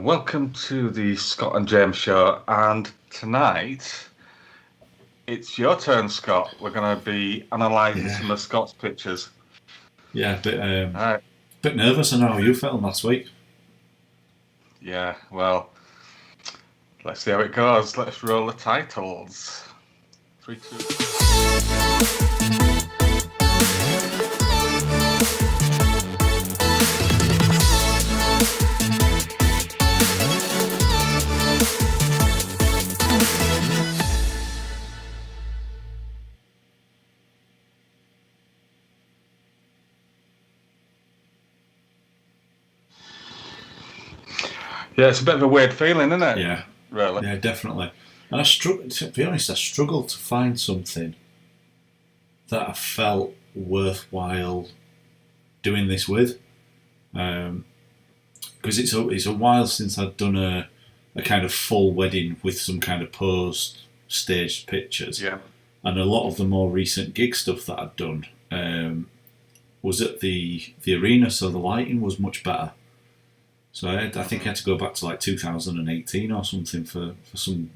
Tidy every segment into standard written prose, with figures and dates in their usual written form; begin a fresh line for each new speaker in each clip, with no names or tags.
Welcome to the Scott and James show, and tonight it's your turn, Scott. We're going to be analysing some of Scott's pictures.
Yeah, bit nervous. I know how you felt last week.
Yeah, well, let's see how it goes. Let's roll the titles. 3, 2. Yeah, it's a bit of a weird feeling, isn't it?
Yeah,
really.
Yeah, definitely. And to be honest, I struggled to find something that I felt worthwhile doing this with, because it's a while since I'd done a kind of full wedding with some kind of posed staged pictures.
Yeah.
And a lot of the more recent gig stuff that I'd done was at the arena, so the lighting was much better. So I think I had to go back to like 2018 or something for some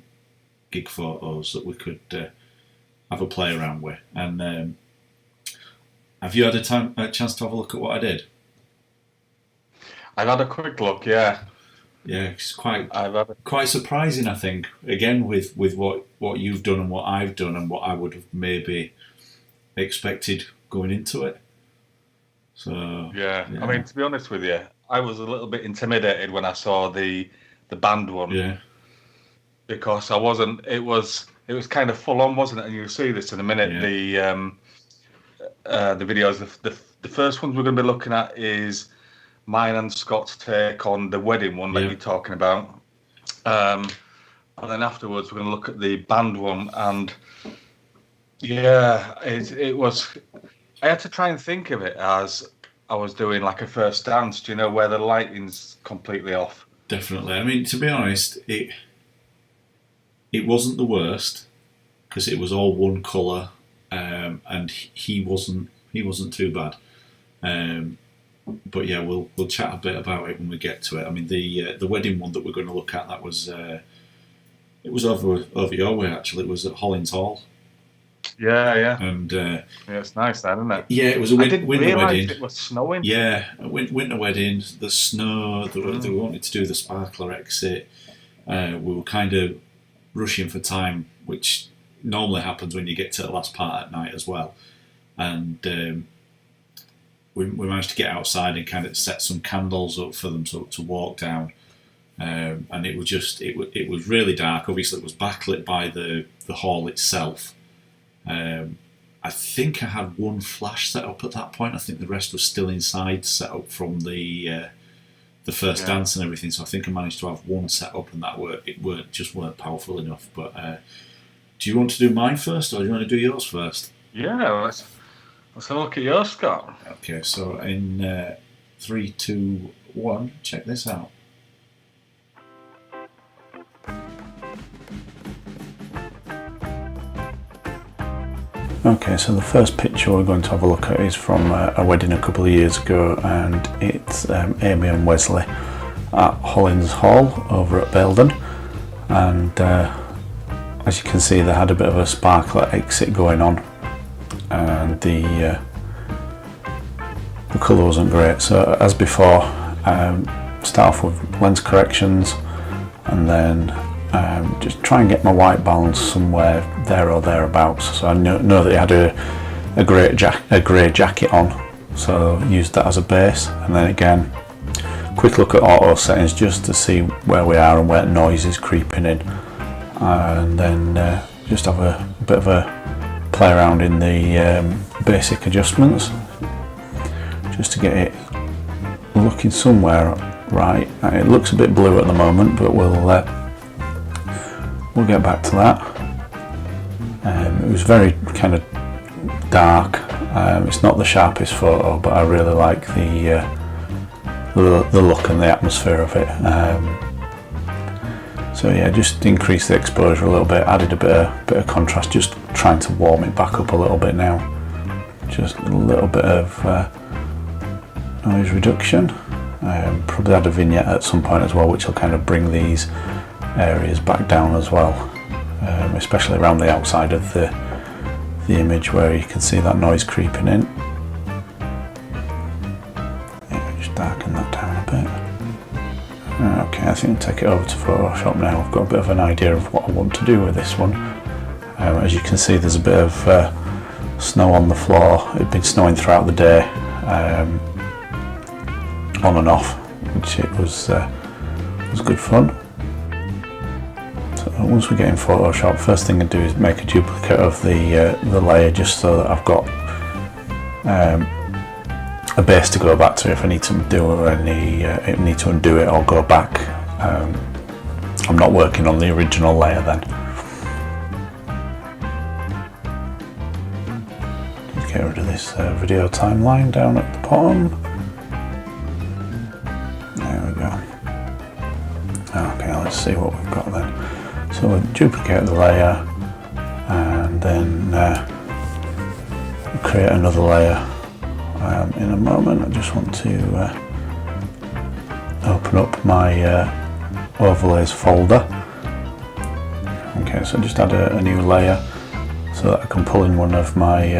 gig photos that we could have a play around with. And have you had a chance to have a look at what I did?
I've had a quick look, yeah.
Yeah, it's quite surprising, I think. Again, with what you've done and what I've done and what I would have maybe expected going into it. So
yeah. I mean, to be honest with you, I was a little bit intimidated when I saw the band one.
Yeah.
Because I wasn't. It was kind of full on, wasn't it? And you'll see this in a minute. Yeah. The videos. The first ones we're going to be looking at is mine and Scott's take on the wedding one that you're talking about. And then afterwards we're going to look at the band one. And yeah, it was. I had to try and think of it as I was doing like a first dance, do you know, where the lighting's completely off.
Definitely. I mean, to be honest, it wasn't the worst because it was all one colour, and he wasn't too bad. But yeah, we'll chat a bit about it when we get to it. I mean, the wedding one that we're going to look at, that was it was over your way actually. It was at Hollins Hall.
Yeah.
And
yeah, it's nice then, isn't it?
Yeah, it was a winter wedding.
It was snowing.
Yeah, a winter wedding. The snow. They wanted to do the sparkler exit. We were kind of rushing for time, which normally happens when you get to the last part at night as well. And we managed to get outside and kind of set some candles up for them to walk down. And it was just it was really dark. Obviously, it was backlit by the hall itself. I think I had one flash set up at that point. I think the rest was still inside, set up from the first dance and everything. So I think I managed to have one set up, and that weren't powerful enough. But do you want to do mine first, or do you want to do yours first?
Yeah, let's have a look at yours, Scott.
Okay, so in 3, 2, 1, check this out. Okay, so the first picture we're going to have a look at is from a wedding a couple of years ago, and it's Amy and Wesley at Hollins Hall over at Baildon. And as you can see, they had a bit of a sparkler exit going on, and the colour wasn't great. So as before, start off with lens corrections, and then just try and get my white balance somewhere there or thereabouts. So I know that he had a grey jacket on, so used that as a base. And then again, quick look at auto settings just to see where we are and where noise is creeping in, and then just have a bit of a play around in the basic adjustments just to get it looking somewhere right. It looks a bit blue at the moment, but we'll get back to that. It was very kind of dark. It's not the sharpest photo, but I really like the look and the atmosphere of it. So yeah, just increase the exposure a little bit, added a bit of contrast, just trying to warm it back up a little bit now. Just a little bit of noise reduction,
Probably add a vignette at some point as well, which will kind of bring these areas back down as well, especially around the outside of the image where you can see that noise creeping in. Just darken that down a bit. Okay, I think I'll take it over to Photoshop now. I've got a bit of an idea of what I want to do with this one. As you can see, there's a bit of snow on the floor. It'd been snowing throughout the day, on and off, which it was good fun. So once we get in Photoshop, first thing I do is make a duplicate of the layer, just so that I've got a base to go back to if I need to do need to undo it or go back. I'm not working on the original layer then. Just get rid of this video timeline down at the bottom. There we go. Okay, let's see what we've got then. So we'll duplicate the layer and then create another layer in a moment. I just want to open up my overlays folder. Okay, so just add a new layer so that I can pull in one of my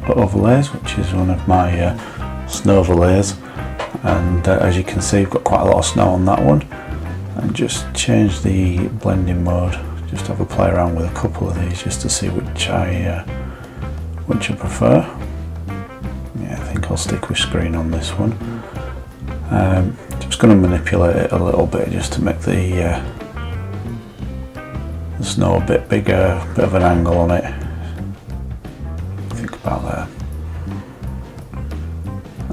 overlays, which is one of my snow overlays. And as you can see, I've got quite a lot of snow on that one. And just change the blending mode. Just have a play around with a couple of these just to see which I prefer. Yeah, I think I'll stick with screen on this one. Just going to manipulate it a little bit just to make the snow a bit bigger, a bit of an angle on it. Think about that.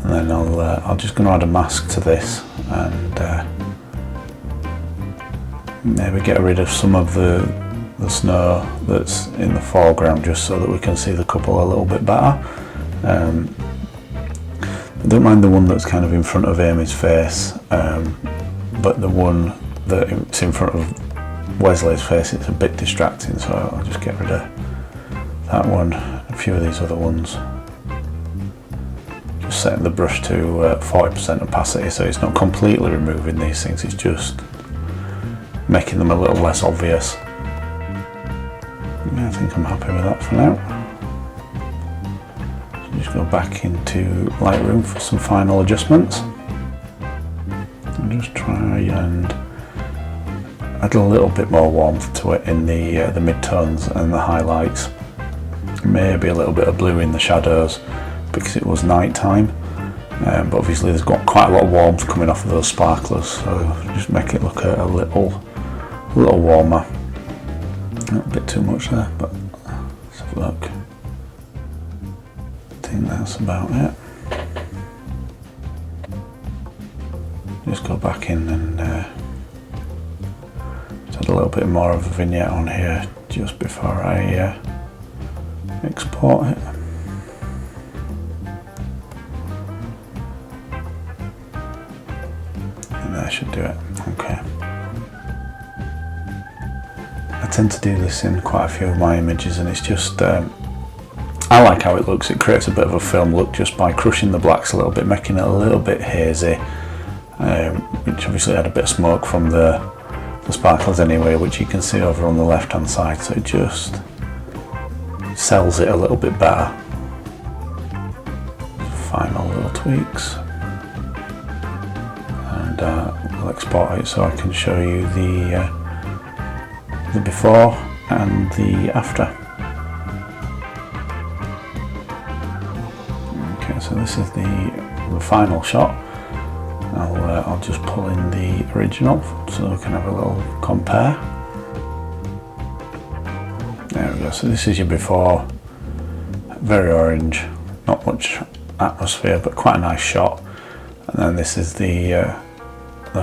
And then I'll just going to add a mask to this and maybe get rid of some of the snow that's in the foreground, just so that we can see the couple a little bit better. I don't mind the one that's kind of in front of Amy's face, but the one that's in front of Wesley's face, it's a bit distracting, so I'll just get rid of that one, a few of these other ones. Just setting the brush to 40% opacity, so it's not completely removing these things, it's just making them a little less obvious. Yeah, I think I'm happy with that for now. So just go back into Lightroom for some final adjustments. And just try and add a little bit more warmth to it in the mid-tones and the highlights. Maybe a little bit of blue in the shadows because it was night time. But obviously there's got quite a lot of warmth coming off of those sparklers, so just make it look a little warmer. Not a bit too much there, but let's have a look. I think that's about it. Just go back in and just add a little bit more of a vignette on here just before I export it. And that should do it. Okay. I tend to do this in quite a few of my images, and it's just I like how it looks. It creates a bit of a film look just by crushing the blacks a little bit, making it a little bit hazy, which obviously had a bit of smoke from the sparklers anyway, which you can see over on the left hand side, so it just sells it a little bit better. Final little tweaks, and I'll export it so I can show you the before and the after. Okay, so this is the final shot. I'll just pull in the original so we can have a little compare. There we go, so this is your before, very orange, not much atmosphere but quite a nice shot, and then this is the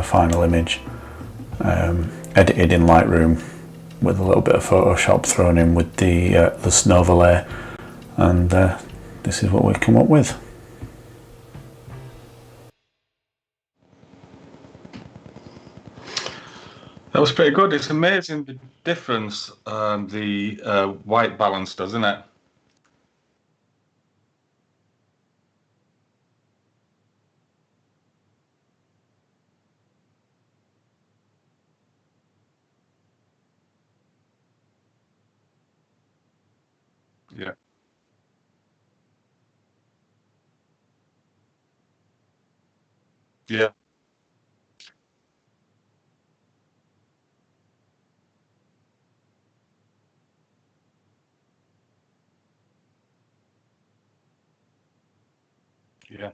final image, edited in Lightroom with a little bit of Photoshop thrown in with the snow overlay, and this is what we come up with.
That was pretty good. It's amazing the difference the white balance does, isn't it? Yeah. Yeah. Yeah.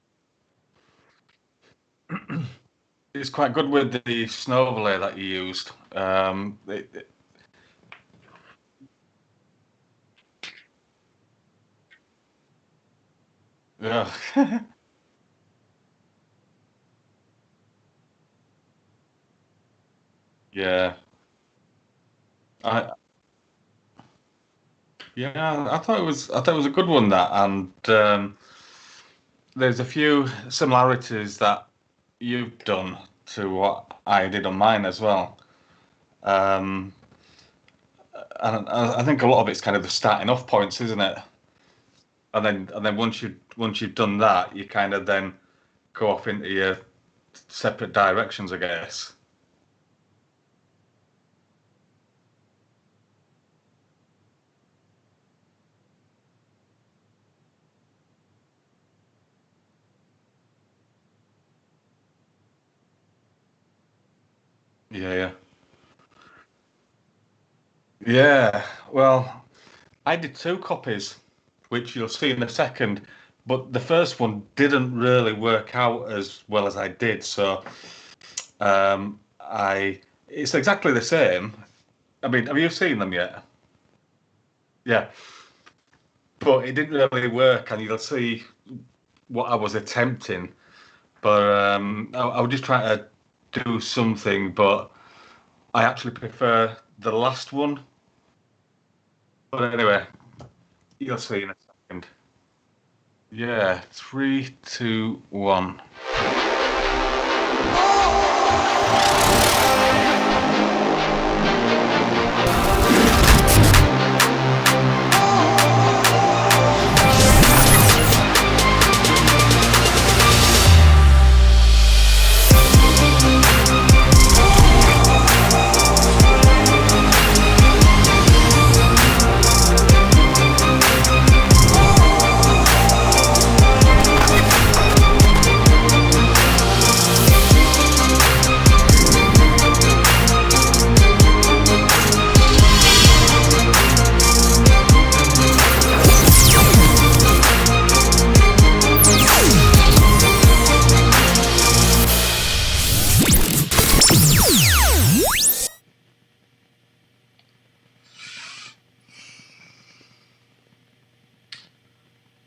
It's quite good with the snow overlay that you used. Yeah. Yeah. I yeah, I thought it was a good one that, and there's a few similarities that you've done to what I did on mine as well. Um, and I think a lot of it's kind of the starting off points, isn't it? And then once you've done that, you kind of then go off into your separate directions, I guess. Yeah, yeah. Yeah. Well, I did two copies, which you'll see in a second, but the first one didn't really work out as well as I did. So I it's exactly the same. I mean, have you seen them yet? Yeah, but it didn't really work, and you'll see what I was attempting. But I was just trying to do something, but I actually prefer the last one. But anyway, you'll see in a second. Yeah, three, two, one.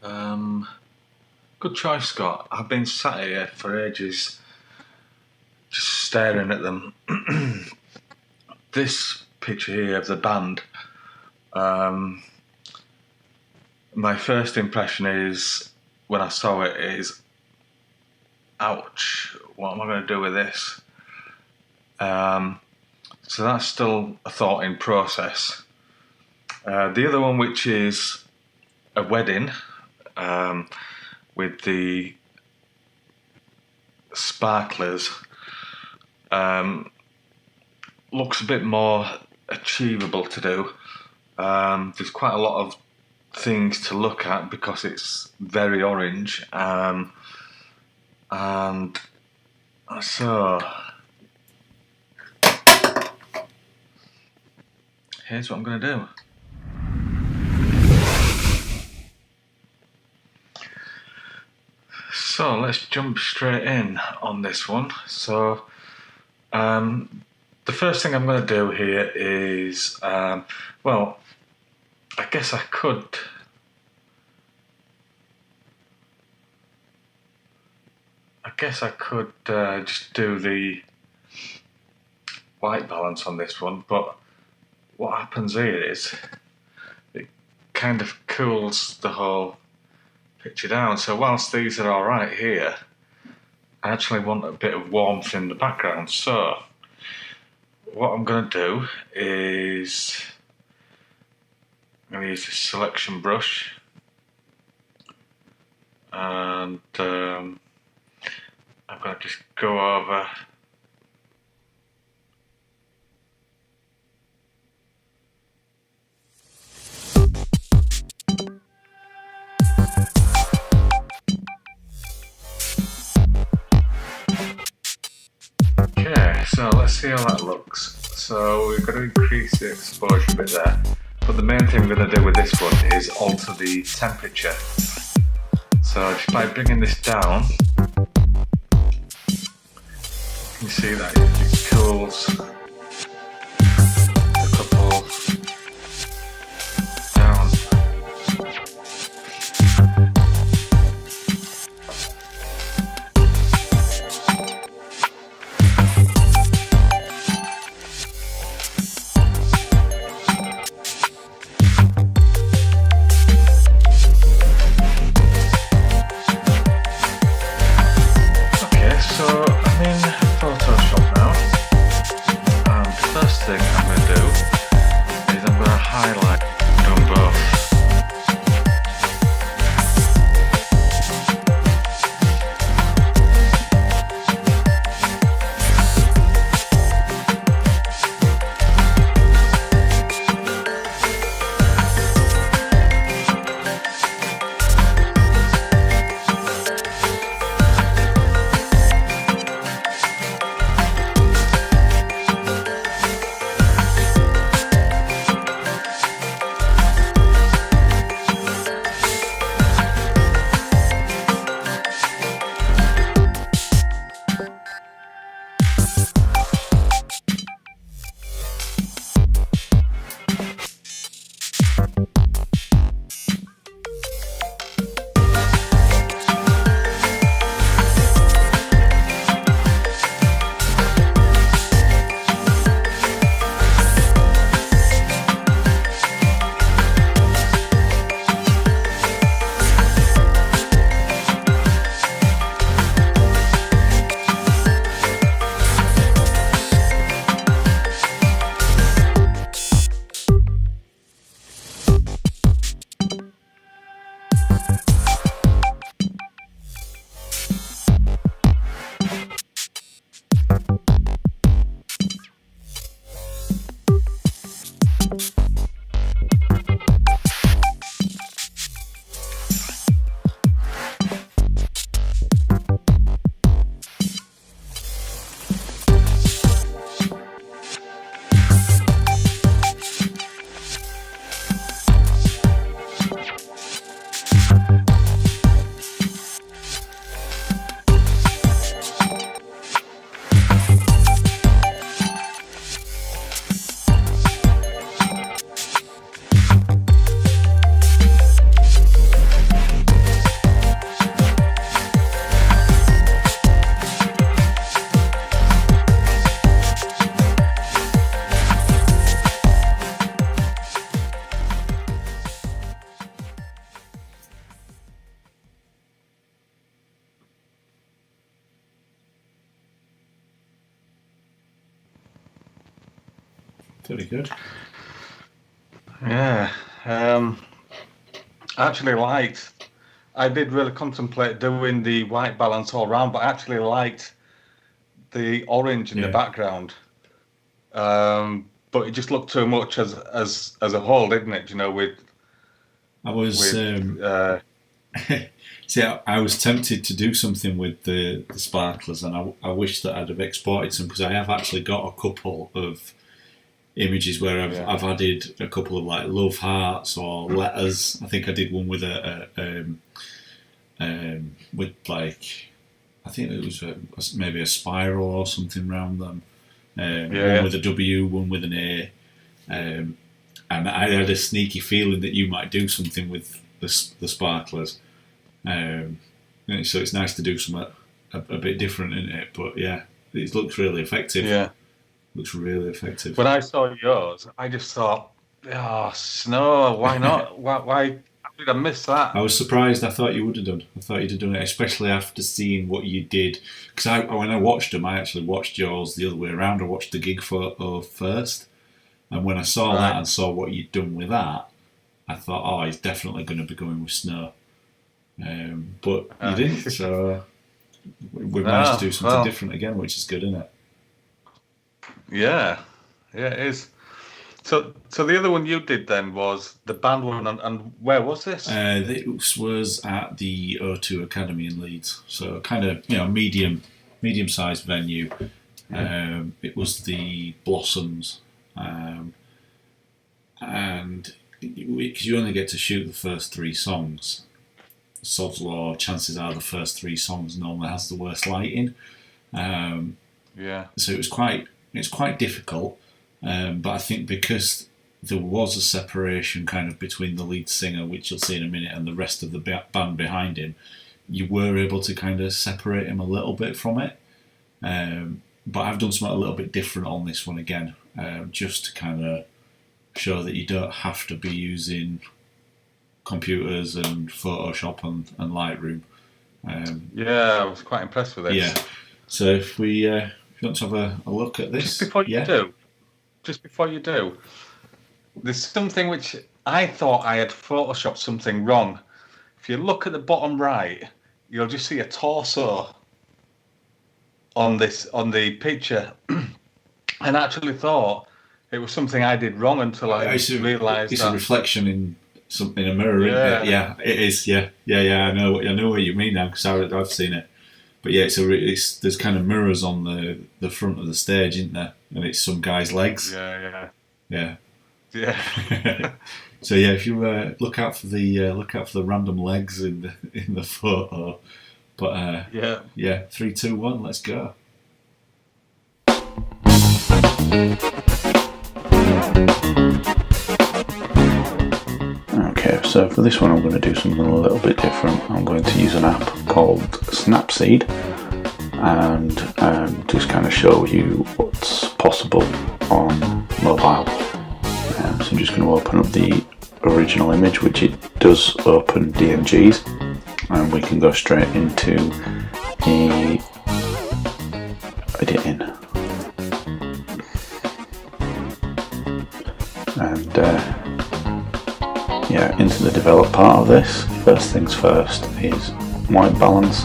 Um, Good choice, Scott. I've been sat here for ages, just staring at them. This picture here of the band. Um, my first impression is when I saw it is, ouch! What am I going to do with this? Um, so that's still a thought in process. The other one, which is a wedding, um, with the sparklers, um, looks a bit more achievable to do. There's quite a lot of things to look at because it's very orange, and so here's what I'm going to do. So let's jump straight in on this one. So the first thing I'm going to do here is, well, I guess I could. Just do the white balance on this one, but what happens here is it kind of cools the whole picture down. So whilst these are all right here, I actually want a bit of warmth in the background. So what I'm going to do is I'm going to use this selection brush, and I'm going to just go over So let's see how that looks. So we've got to increase the exposure a bit there. But the main thing we're going to do with this one is alter the temperature. So just by bringing this down, you can see that it cools a couple down.
Very good.
Yeah. I actually liked, I did really contemplate doing the white balance all round, but I actually liked the orange in the background. But it just looked too much as a whole, didn't it? You know, with
I was see, I was tempted to do something with the sparklers, and I wish that I'd have exported some, because I have actually got a couple of images where I've added a couple of like love hearts or letters. I think I did one with with like, I think it was maybe a spiral or something around them. One with a W, one with an A. And I had a sneaky feeling that you might do something with the sparklers. So it's nice to do something a bit different in it. But yeah, it looks really effective.
Yeah.
Looks really effective.
When I saw yours, I just thought, oh, snow, why not? Why did I miss that?
I was surprised. I thought you would have done. I thought you'd have done it, especially after seeing what you did. Because when I watched them, I actually watched yours the other way around. I watched the j-foto first. And when I saw that and saw what you'd done with that, I thought, oh, he's definitely going to be going with snow. But you didn't, so we've managed to do something different again, which is good, isn't it?
Yeah, it is. So the other one you did then was the band one, and where was this?
This was at the O2 Academy in Leeds, so kind of medium-sized venue. It was the Blossoms, and because you only get to shoot the first 3 songs, Sod's Law, chances are the first 3 songs normally has the worst lighting. So it's quite difficult, but I think because there was a separation kind of between the lead singer, which you'll see in a minute, and the rest of the band behind him, you were able to kind of separate him a little bit from it. But I've done something a little bit different on this one again, just to kind of show that you don't have to be using computers and Photoshop and Lightroom.
I was quite impressed with this.
Yeah. So if you want to have a look at this,
just before you do, there's something which I thought I had photoshopped something wrong. If you look at the bottom right, you'll just see a torso on the picture, and I actually thought it was something I did wrong until I realised
it's a reflection in a mirror.
Yeah.
Isn't it? Yeah, it is. Yeah. I know what you mean now because I've seen it. But yeah, there's kind of mirrors on the front of the stage, isn't there? And it's some guy's legs.
Yeah.
So yeah, if you look out for the random legs in the photo. But 3, 2, 1, let's go.
Okay, so for this one I'm going to do something a little bit different. I'm going to use an app called Snapseed and just kind of show you what's possible on mobile. So I'm just going to open up the original image, which it does open DMGs, and we can go straight into the editing. And into the develop part of this. First things first is white balance.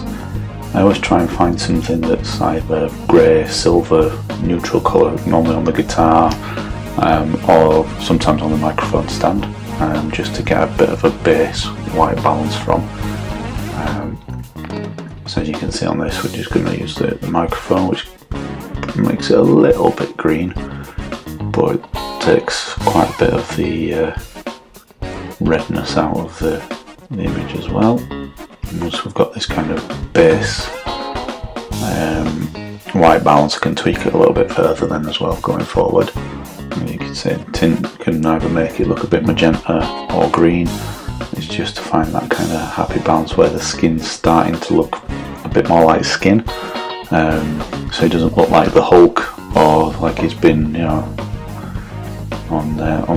I always try and find something that's either grey, silver, neutral colour, normally on the guitar, or sometimes on the microphone stand, just to get a bit of a base white balance from. So as you can see on this, we're just going to use the microphone, which makes it a little bit green, but it takes quite a bit of the redness out of the image as well. And once we've got this kind of base white balance, I can tweak it a little bit further then as well going forward. And you can see tint can either make it look a bit magenta or green. It's just to find that kind of happy balance where the skin's starting to look a bit more like skin, so it doesn't look like the Hulk or like he's been, on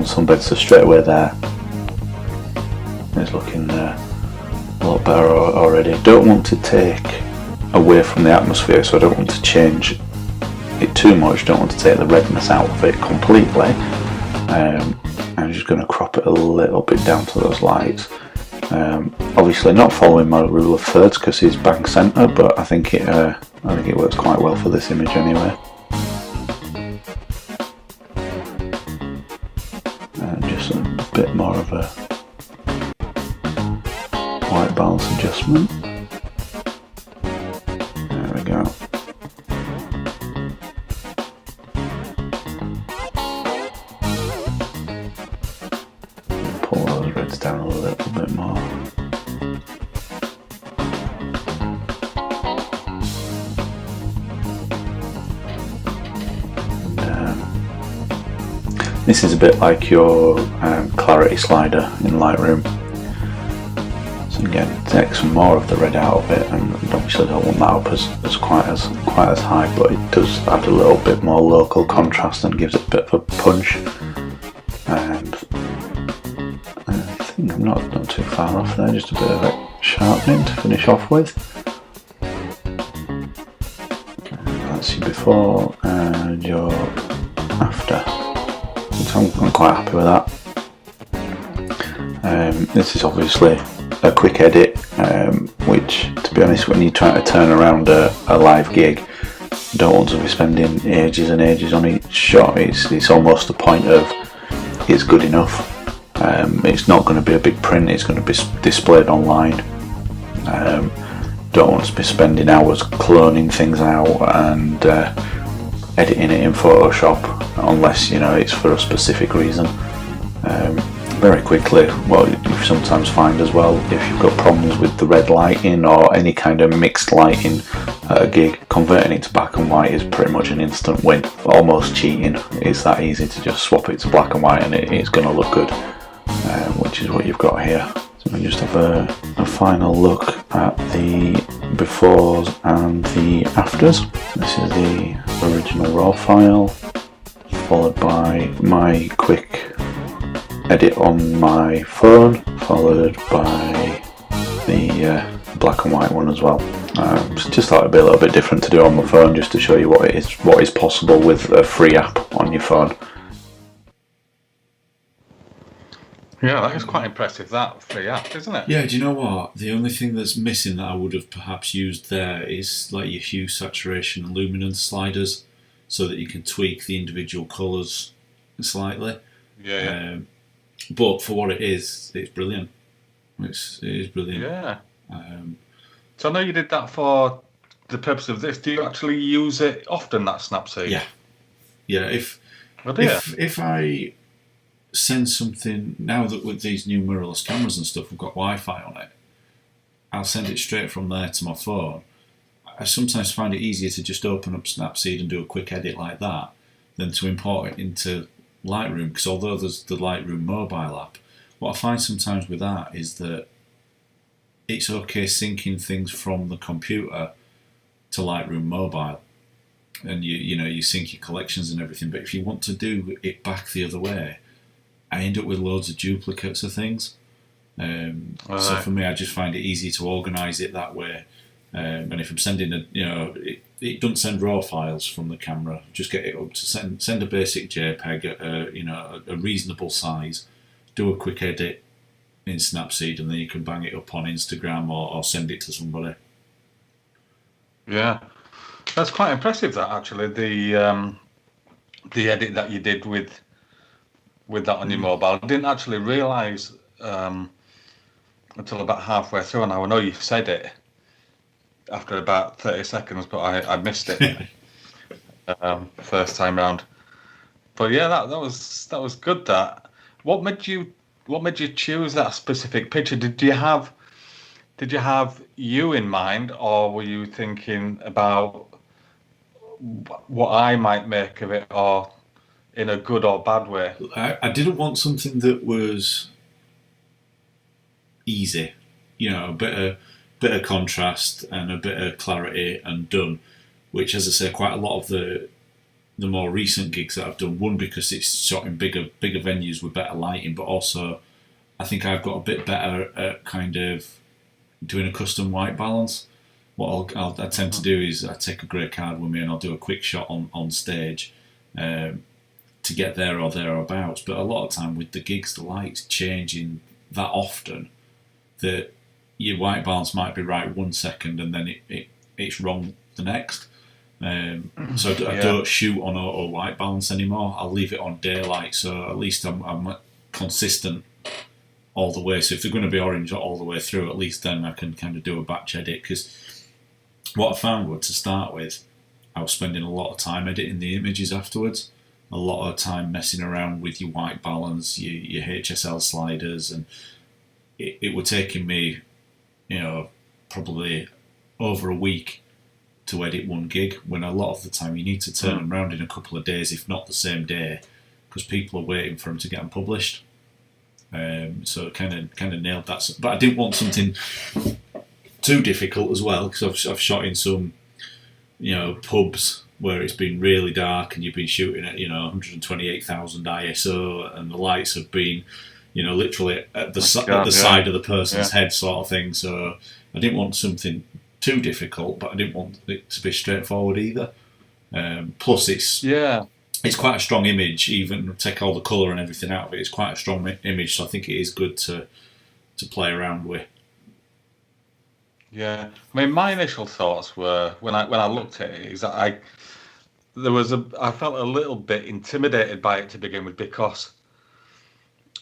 sunbed. So straight away there, it's looking a lot better already. I don't want to take away from the atmosphere, so I don't want to change it too much. Don't want to take the redness out of it completely. I'm just going to crop it a little bit down to those lights. Obviously not following my rule of thirds because it's bang centre, but I think it works quite well for this image anyway. Just a bit more of a white balance adjustment. There we go. Pull those reds down a little bit more. This is a bit like your clarity slider in Lightroom. So again, take some more of the red out of it, and obviously don't want that up as quite as high, but it does add a little bit more local contrast and gives it a bit of a punch. And I think I'm not too far off there, just a bit of a sharpening to finish off with. That's your before and your after. So I'm quite happy with that. This is obviously a quick edit, which, to be honest, when you're trying to turn around a live gig, you don't want to be spending ages and ages on each shot. It's almost the point of it's good enough. It's not going to be a big print, it's going to be displayed online. Don't want to be spending hours cloning things out and editing it in Photoshop unless it's for a specific reason. Very quickly, what you sometimes find as well, if you've got problems with the red lighting or any kind of mixed lighting at a gig, converting it to black and white is pretty much an instant win. Almost cheating. It's that easy to just swap it to black and white and it's going to look good, which is what you've got here. So we just have a final look at the befores and the afters. This is the original raw file, followed by my quick edit on my phone, followed by the black and white one as well. So just thought it'd be a little bit different to do on my phone, just to show you what is possible with a free app on your phone.
Yeah, that is quite impressive, that free app, isn't it?
Yeah, do you know what? The only thing that's missing that I would have perhaps used there is like your hue, saturation and luminance sliders, so that you can tweak the individual colours slightly.
Yeah.
But for what it is, it's brilliant. It is brilliant.
Yeah. So I know you did that for the purpose of this. Do you actually use it often, that Snapseed?
Yeah. Yeah. If I send something, now that with these new mirrorless cameras and stuff, we've got Wi-Fi on it, I'll send it straight from there to my phone. I sometimes find it easier to just open up Snapseed and do a quick edit like that than to import it into Lightroom, because although there's the Lightroom mobile app, what I find sometimes with that is that it's okay syncing things from the computer to Lightroom mobile, and you sync your collections and everything, but if you want to do it back the other way, I end up with loads of duplicates of things. So for me, I just find it easy to organise it that way. And if I'm sending it doesn't send raw files from the camera. Just get it up to send a basic JPEG at a reasonable size. Do a quick edit in Snapseed, and then you can bang it up on Instagram or send it to somebody.
Yeah, that's quite impressive. That actually, the edit that you did with that on your mobile, I didn't actually realise until about halfway through, and I know you said it after about 30 seconds, but I missed it first time round. But yeah, that was good. That what made you choose that specific picture? Did you have you in mind, or were you thinking about what I might make of it, or in a good or bad way?
I didn't want something that was easy, a bit of contrast and a bit of clarity and done, which, as I say, quite a lot of the more recent gigs that I've done, one, because it's shot in bigger venues with better lighting, but also I think I've got a bit better at kind of doing a custom white balance. What I tend to do is I take a grey card with me and I'll do a quick shot on stage to get there or thereabouts. But a lot of time with the gigs, the light's changing that often that your white balance might be right 1 second and then it's wrong the next. So I don't shoot on auto white balance anymore. I'll leave it on daylight, so at least I'm consistent all the way. So if they're going to be orange all the way through, at least then I can kind of do a batch edit. Because what I found was, to start with, I was spending a lot of time editing the images afterwards. A lot of time messing around with your white balance, your HSL sliders, and it was taking me, probably over a week to edit one gig, when a lot of the time you need to turn them around in a couple of days, if not the same day, because people are waiting for them to get them published. So kind of nailed that. But I didn't want something too difficult as well, because I've shot in some, pubs where it's been really dark and you've been shooting at 128,000 ISO and the lights have been literally at the side of the person's head, sort of thing. So I didn't want something too difficult, but I didn't want it to be straightforward either. Plus, it's quite a strong image. Even take all the colour and everything out of it, it's quite a strong image. So I think it is good to play around with.
Yeah, I mean, my initial thoughts were when I looked at it is that I felt a little bit intimidated by it to begin with, because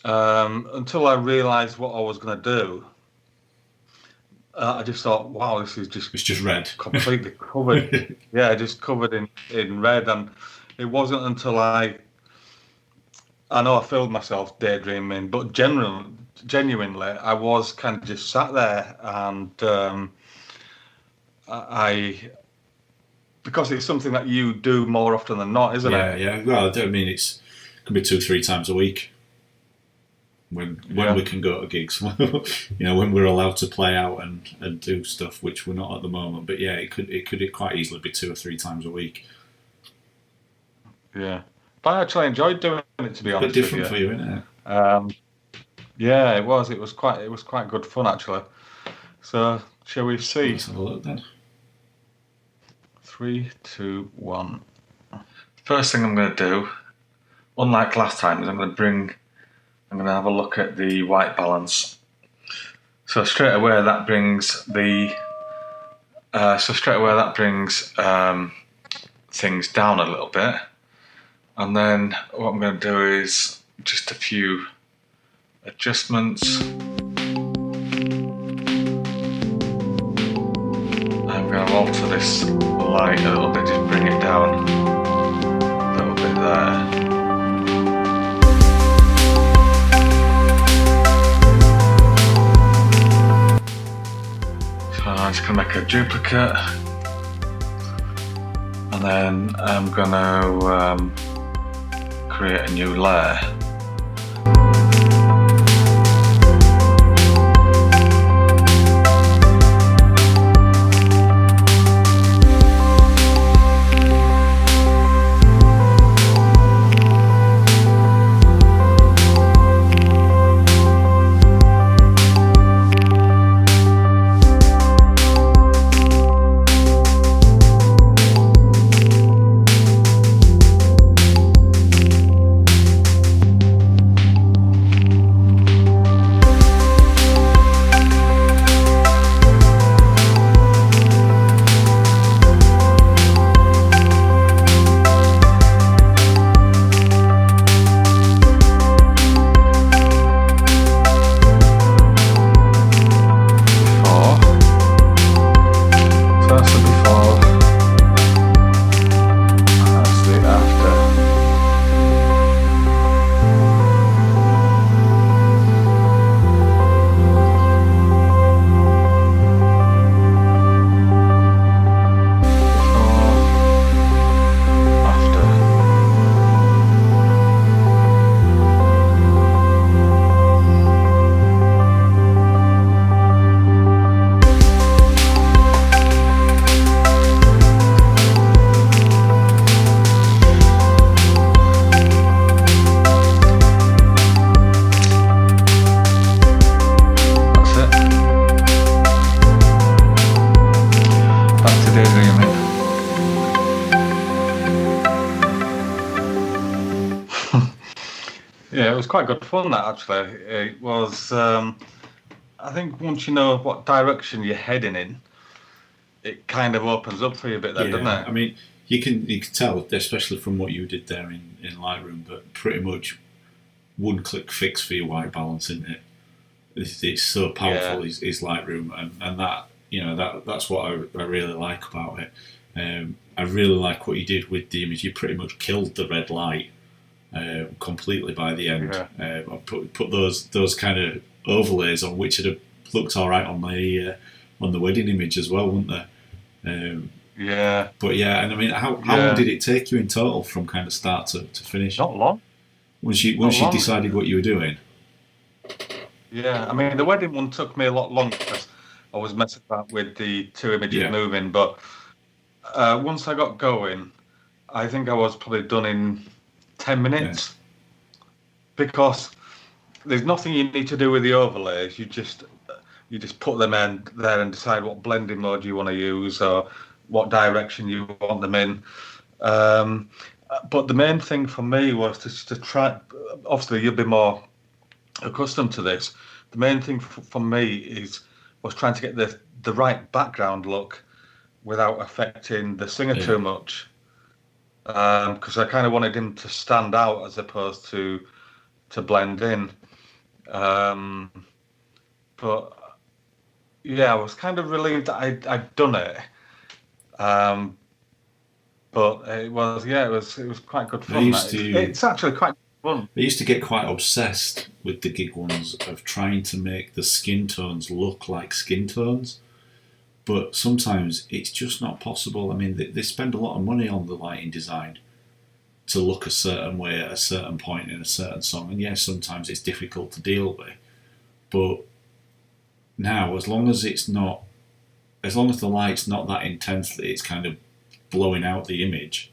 until I realised what I was going to do, I just thought, wow, this is just
It's just red.
completely covered. Yeah, just covered in red. And it wasn't until I know I filmed myself daydreaming, but genuinely, I was kind of just sat there and I because it's something that you do more often than not, isn't
Yeah,
it?
yeah. Well, I mean, it can be 2-3 times a week when we can go to gigs. When we're allowed to play out and do stuff, which we're not at the moment. But yeah, it could quite easily be 2 or 3 times a week.
Yeah, but I actually enjoyed doing it, to be honest.
A bit different for you, isn't it?
Yeah, it was. It was quite good fun actually. So shall we see?
Let's have a look then.
3, 2, 1. First thing I'm going to do, unlike last time, is I'm going to have a look at the white balance. So straight away that brings things down a little bit, and then what I'm going to do is just a few adjustments. I'm going to alter this light a little bit, just bring it down a little bit there. So I'm just going to make a duplicate, and then I'm going to create a new layer. Yeah, it was quite good fun, that actually. It was. I think once you know what direction you're heading in, it kind of opens up for you a bit, then, doesn't it?
I mean, you can tell, especially from what you did there in Lightroom, but pretty much one-click fix for your white balance, isn't it? It's so powerful. Is Lightroom, and that that's what I really like about it. I really like what you did with the image. You pretty much killed the red light completely by the end. I put those kind of overlays on, which would have looked all right on the wedding image as well, wouldn't they? But yeah, and I mean, how long did it take you in total from kind of start to finish?
Not long.
Once you decided what you were doing.
Yeah, I mean, the wedding one took me a lot longer because I was messing about with the two images moving. But once I got going, I think I was probably done in 10 minutes. Because there's nothing you need to do with the overlays. You just put them in there and decide what blending mode you want to use or what direction you want them in. But the main thing for me was to try. Obviously, you'll be more accustomed to this. The main thing for me was trying to get the right background look without affecting the singer too much, because I kind of wanted him to stand out as opposed to blend in. But yeah, I was kind of relieved that I'd done it. But it was quite good
I
fun.
used to
It's actually quite fun.
I used to get quite obsessed with the gig ones of trying to make the skin tones look like skin tones, but sometimes it's just not possible. I mean, they spend a lot of money on the lighting design to look a certain way at a certain point in a certain song, and yes, sometimes it's difficult to deal with. But now, as long as the light's not that intense that it's kind of blowing out the image,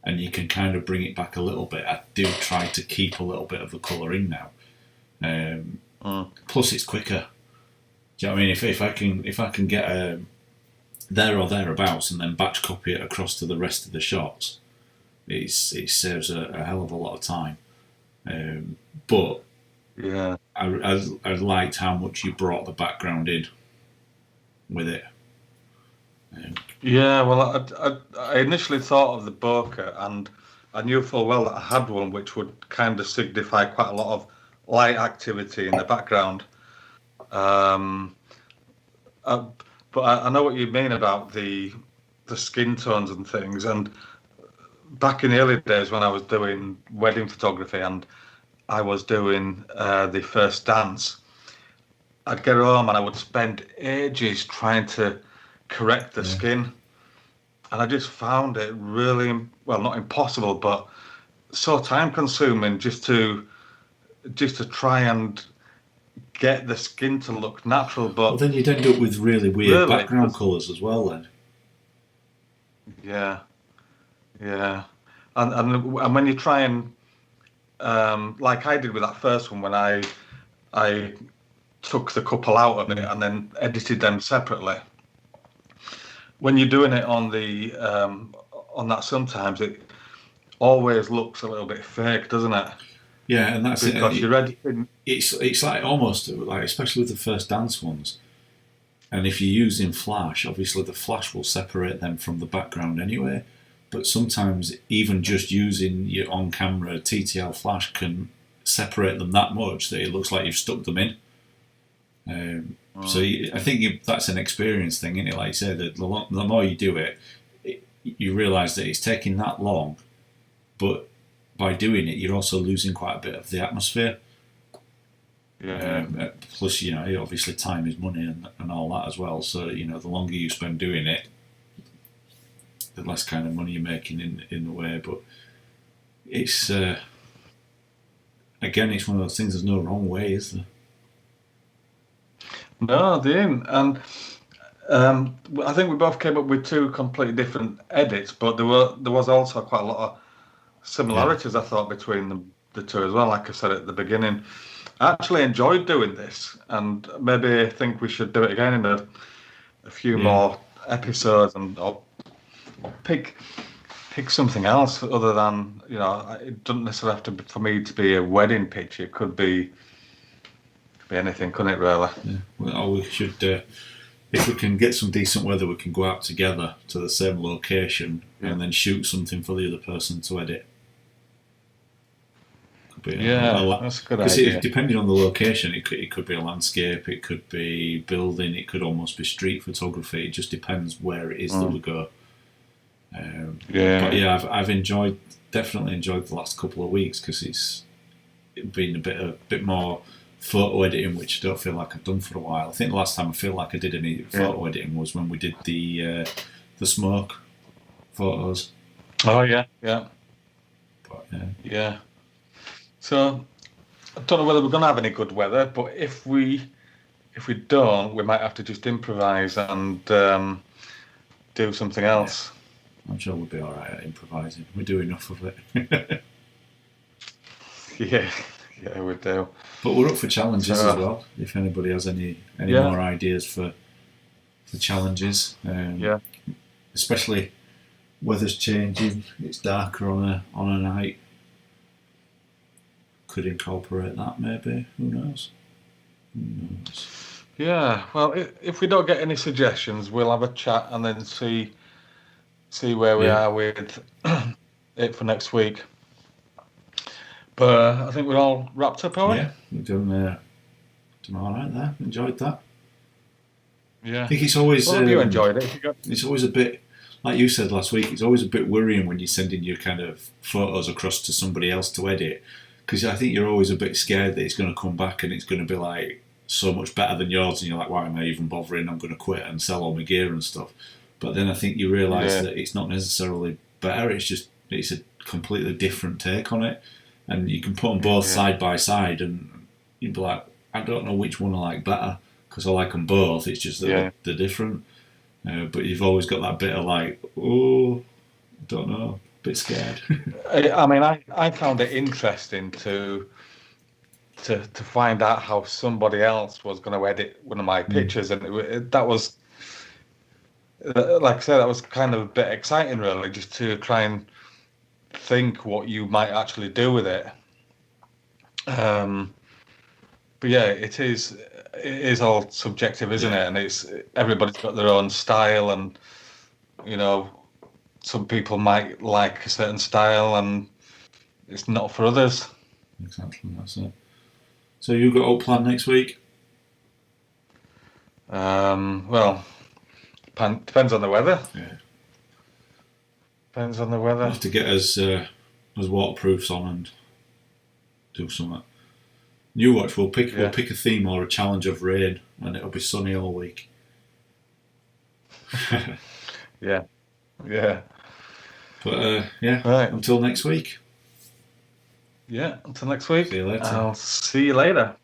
and you can kind of bring it back a little bit. I do try to keep a little bit of the colour in now. Plus, it's quicker. Do you know what I mean? If I can get there or thereabouts and then batch copy it across to the rest of the shots, it saves a hell of a lot of time. But
Yeah,
I liked how much you brought the background in with it.
yeah. Well, I initially thought of the bokeh, and I knew full well that I had one which would kind of signify quite a lot of light activity in the background. Um, uh, but I know what you mean about the skin tones and things. And back in the early days when I was doing wedding photography and I was doing the first dance, I'd get home and I would spend ages trying to correct the skin, and I just found it really, well, not impossible, but so time consuming just to try and get the skin to look natural.
Well,
But
then you'd end up with really weird
really,
background colours as well. Then.
yeah, yeah, and when you try and like I did with that first one, when I took the couple out of it and then edited them separately. When you're doing it on that, sometimes it always looks a little bit fake, doesn't it?
Yeah, and that's
Because
it.
you're editing.
It's like almost like, especially with the first dance ones. And if you're using flash, obviously the flash will separate them from the background anyway. But sometimes even just using your on-camera TTL flash can separate them that much that it looks like you've stuck them in. So I think that's an experience thing, isn't it? Like you say, that the more you do it, you realise that it's taking that long, but by doing it, you're also losing quite a bit of the atmosphere.
Yeah.
Plus, obviously time is money and all that as well. So, the longer you spend doing it, the less kind of money you're making in the way. But it's, again, it's one of those things, there's no wrong way, is there?
No, they didn't. And I think we both came up with two completely different edits, but there was also quite a lot of similarities, I thought, between the two as well. Like I said at the beginning, I actually enjoyed doing this, and maybe think we should do it again in a few more episodes, and I'll pick something else other than, it doesn't necessarily have to be, for me to be a wedding picture. It could be anything, couldn't it, really?
Yeah. Well, we should, if we can get some decent weather, we can go out together to the same location and then shoot something for the other person to edit. That's a good idea. Depending on the location, it could be a landscape, it could be building, it could almost be street photography. It just depends where it is that we go. But yeah, I've definitely enjoyed the last couple of weeks because it's been a bit more photo editing, which I don't feel like I've done for a while. I think the last time I feel like I did any photo editing was when we did the smoke photos.
Oh yeah.
But,
yeah. So I don't know whether we're going to have any good weather, but if we don't, we might have to just improvise and do something else.
I'm sure we'll be all right at improvising. We do enough of it.
Yeah, we do.
But we're up for challenges as well. If anybody has any more ideas for challenges, especially weather's changing, it's darker on a night. Could incorporate that maybe. Who knows?
Yeah. Well, if we don't get any suggestions, we'll have a chat and then see where we are with it for next week. But I think we're all wrapped up, are we?
Yeah, we've done all right there. Enjoyed that.
Yeah.
I think it's always.
Well, have you enjoyed it?
It's always a bit, like you said last week. It's always a bit worrying when you're sending your kind of photos across to somebody else to edit, because I think you're always a bit scared that it's going to come back and it's going to be like so much better than yours, and you're like, why am I even bothering? I'm going to quit and sell all my gear and stuff. But then I think you realise that it's not necessarily better. It's a completely different take on it, and you can put them both side by side, and you'd be like, I don't know which one I like better because I like them both. It's just that they're different. But you've always got that bit of like, oh, I don't know, a bit scared.
I mean, I found it interesting to find out how somebody else was going to edit one of my pictures, and that was, like I said, that was kind of a bit exciting, really, just to try and think what you might actually do with it. But yeah, it is all subjective, isn't it? And everybody's got their own style, and some people might like a certain style, and it's not for others.
Exactly, that's it. So you got up planned next week?
Well, depends on the weather.
Yeah.
Depends on the weather.
We'll have to get us waterproofs on and do something. New watch. We'll pick a theme or a challenge of rain, and it'll be sunny all week.
Yeah.
But right. Until next week.
Yeah, until next week.
See you later.
I'll see you later.